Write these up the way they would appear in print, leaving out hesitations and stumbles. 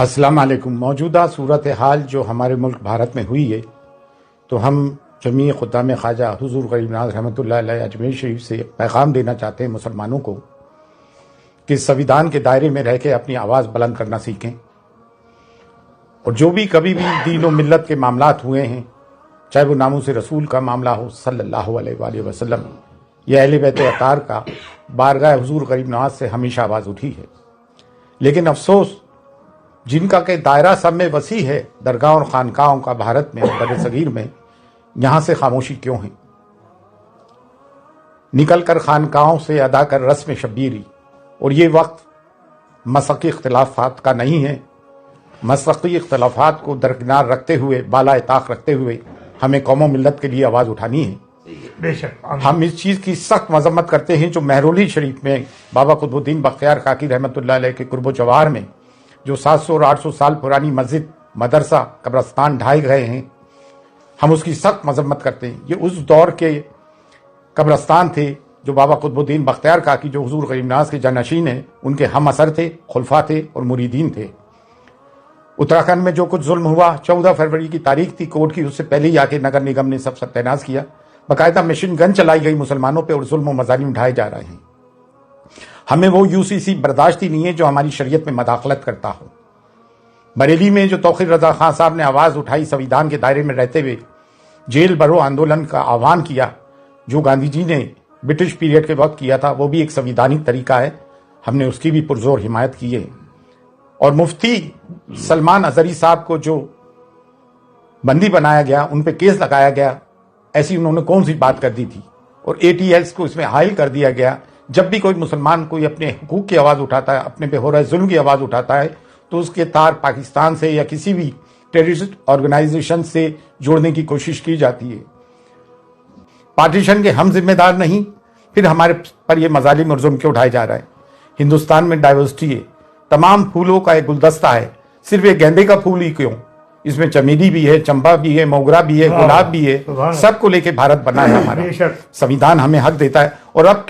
अस्सलाम वालेकुम। मौजूदा सूरत हाल जो हमारे मुल्क भारत में हुई है, तो हम जमीयत खुद्दाम ख्वाजा हुजूर गरीब नवाज़ रहमतुल्लाह अलैह अजमेर शरीफ से पैगाम देना चाहते हैं मुसलमानों को कि संविधान के दायरे में रह के अपनी आवाज़ बुलंद करना सीखें। और जो भी कभी भी दीन और मिल्लत के मामलात हुए हैं, चाहे वो नामूस रसूल का मामला हो सल्लल्लाहु अलैहि वसल्लम या अहले बैत अतार का, बारगाह हुजूर गरीब नवाज़ से हमेशा आवाज़ उठी है। लेकिन अफसोस जिनका के दायरा सब में वसी है, दरगाह और खानकाहों का भारत में बड़े सगीर में, यहाँ से खामोशी क्यों है? निकल कर खानकाहों से अदा कर रस्म शब्बीरी। और ये वक्त मसक़ी इख्तिलाफ़ात का नहीं है। मसक़ी इख्तिलाफ़ात को दरकिनार रखते हुए, बाला ताक़ रखते हुए हमें कौम मिल्लत के लिए आवाज़ उठानी है। बेशक हम इस चीज़ की सख्त मजम्मत करते हैं जो महरौली शरीफ में बाबा कुतुबुद्दीन बख्तियार काकी रहमतुल्लाह अलैह के कुर्ब जवाहर में जो 700 और 800 साल पुरानी मस्जिद, मदरसा, कब्रस्तान ढाए गए हैं, हम उसकी सख्त मजम्मत करते हैं। ये उस दौर के कब्रस्तान थे जो बाबा कुतुबुद्दीन बख्तियार काकी जो हुजूर गरीब नवाज़ के जानशीन हैं, उनके हम असर थे, खुलफा थे और मुरीदीन थे। उत्तराखंड में जो कुछ जुल्म हुआ, 14 फरवरी की तारीख थी कोर्ट की, उससे पहले ही आके नगर निगम ने सब सत्यानाश किया। बाकायदा मशीन गन चलाई गई मुसलमानों पर और जुल्म और मज़ालिम उठाए जा रहे हैं। हमें वो यूसीसी बर्दाश्त ही नहीं है जो हमारी शरीयत में मदाखलत करता हो। बरेली में जो तौक़ीर रज़ा खान साहब ने आवाज़ उठाई, संविधान के दायरे में रहते हुए जेल भरो आंदोलन का आह्वान किया, जो गांधी जी ने ब्रिटिश पीरियड के वक्त किया था, वो भी एक संविधानिक तरीका है। हमने उसकी भी पुरजोर हिमायत की है। और मुफ्ती सलमान अजहरी साहब को जो बंदी बनाया गया, उन पर केस लगाया गया, ऐसी उन्होंने कौन सी बात कर दी थी? और ATLs को इसमें हायल कर दिया गया। जब भी कोई मुसलमान कोई अपने हुकूक की आवाज़ उठाता है, अपने पे हो रहे जुल्म की आवाज़ उठाता है, तो उसके तार पाकिस्तान से या किसी भी टेररिस्ट ऑर्गेनाइजेशन से जोड़ने की कोशिश की जाती है। पार्टीशन के हम जिम्मेदार नहीं, फिर हमारे पर ये मजालिम और जुल्म क्यों उठाए जा रहा है? हिंदुस्तान में डाइवर्सिटी है, तमाम फूलों का एक गुलदस्ता है, सिर्फ एक गेंदे का फूल ही क्यों? इसमें चमेली भी है, चंपा भी है, मोगरा भी है, गुलाब भी है, सबको लेके भारत बना है हमारा। संविधान हमें हक देता है। और अब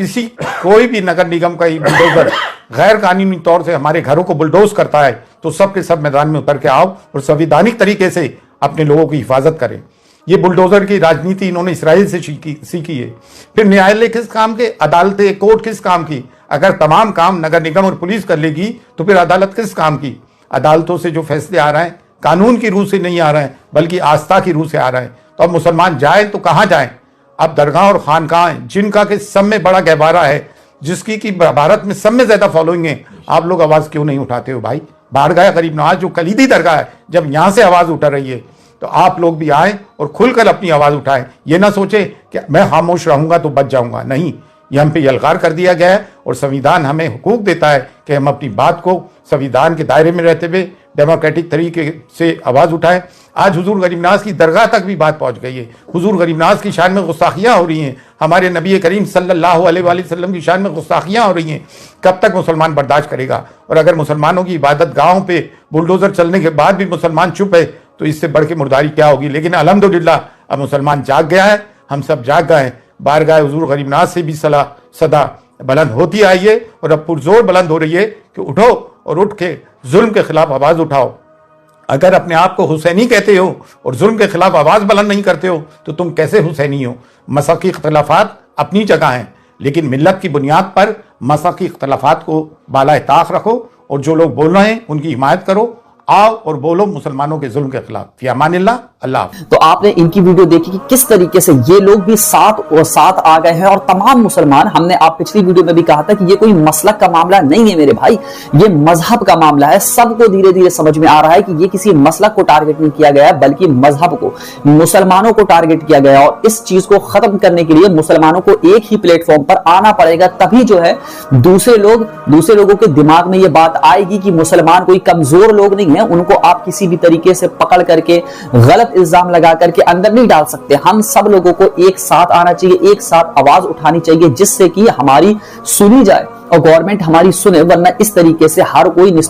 कोई भी नगर निगम का बुलडोजर गैर कानूनी तौर से हमारे घरों को बुलडोज करता है, तो सबके सब मैदान में उतर के आओ और संवैधानिक तरीके से अपने लोगों की हिफाजत करें। ये बुलडोजर की राजनीति इन्होंने इसराइल से सीखी है। फिर न्यायालय किस काम के? अदालतें, कोर्ट किस काम की? अगर तमाम काम नगर निगम और पुलिस कर लेगी तो फिर अदालत किस काम की? अदालतों से जो फैसले आ रहे हैं कानून की रूह से नहीं आ रहे हैं, बल्कि आस्था की रूह से आ रहे हैं। तो अब मुसलमान जाए तो कहाँ जाएं? अब दरगाह और खानकाह जिनका के सब में बड़ा गहवारा है, जिसकी कि भारत में सब में ज्यादा फॉलोइंग है, आप लोग आवाज क्यों नहीं उठाते हो भाई? बारगाह गरीब नवाज जो कलीदी दरगाह है, जब यहाँ से आवाज उठा रही है, तो आप लोग भी आए और खुलकर अपनी आवाज उठाएं। ये ना सोचे कि मैं खामोश रहूंगा तो बच जाऊंगा। नहीं, ये हम पे यलगार कर दिया गया है और संविधान हमें हुकूक देता है कि हम अपनी बात को संविधान के दायरे में रहते हुए डेमोक्रेटिक तरीके से आवाज़ उठाएं। आज हुजूर गरीब नवाज़ की दरगाह तक भी बात पहुंच गई है। हुजूर गरीब नवाज़ की शान में गुस्ताखियाँ हो रही हैं, हमारे नबी करीम सल्लल्लाहु अलैहि वसल्लम की शान में गुस्ताखियाँ हो रही हैं। कब तक मुसलमान बर्दाश्त करेगा? और अगर मुसलमानों की इबादत गाहों पे बुलडोजर चलने के बाद भी मुसलमान चुप है, तो इससे बढ़ के मुर्दारी क्या होगी? लेकिन अल्हम्दुलिल्लाह अब मुसलमान जाग गया है, हम सब जाग गए हैं। बारगाह हुजूर गरीब नवाज़ से भी सदा बुलंद होती आई है और अब पुरजोर बुलंद हो रही है कि उठो और उठ के जुल्म के खिलाफ आवाज़ उठाओ। अगर अपने आप को हुसैनी कहते हो और जुल्म के खिलाफ आवाज़ बुलंद नहीं करते हो, तो तुम कैसे हुसैनी हो? मसक़ी इख्तिलाफ़ात अपनी जगह हैं, लेकिन मिल्लत की बुनियाद पर मसक़ी इख्तिलाफ़ात को बाला ताक़ रखो और जो लोग बोल रहे हैं उनकी हिमायत करो। आओ और बोलो मुसलमानों के जुल्म के खिलाफ। फी अमानिल्लाह, अल्लाह। तो आपने इनकी वीडियो देखी कि किस तरीके से ये लोग भी साथ आ गए हैं और तमाम मुसलमान। हमने आप पिछली वीडियो में भी कहा था कि ये कोई मसलक का मामला नहीं है मेरे भाई, ये मजहब का मामला है। सबको धीरे धीरे समझ में आ रहा है कि ये किसी मसलक को टारगेट नहीं किया गया है, बल्कि मजहब को, मुसलमानों को टारगेट किया गया है। और इस चीज को खत्म करने के लिए मुसलमानों को एक ही प्लेटफॉर्म पर आना पड़ेगा, तभी जो है दूसरे लोगों के दिमाग में ये बात आएगी कि मुसलमान कोई कमजोर लोग नहीं है, उनको आप किसी भी तरीके से पकड़ करके गलत इल्जाम लगा करके अंदर नहीं डाल सकते। हम सब लोगों को एक साथ आना चाहिए, एक साथ आवाज उठानी चाहिए, जिससे कि हमारी सुनी जाए और गवर्नमेंट हमारी सुने, वरना इस तरीके से हर कोई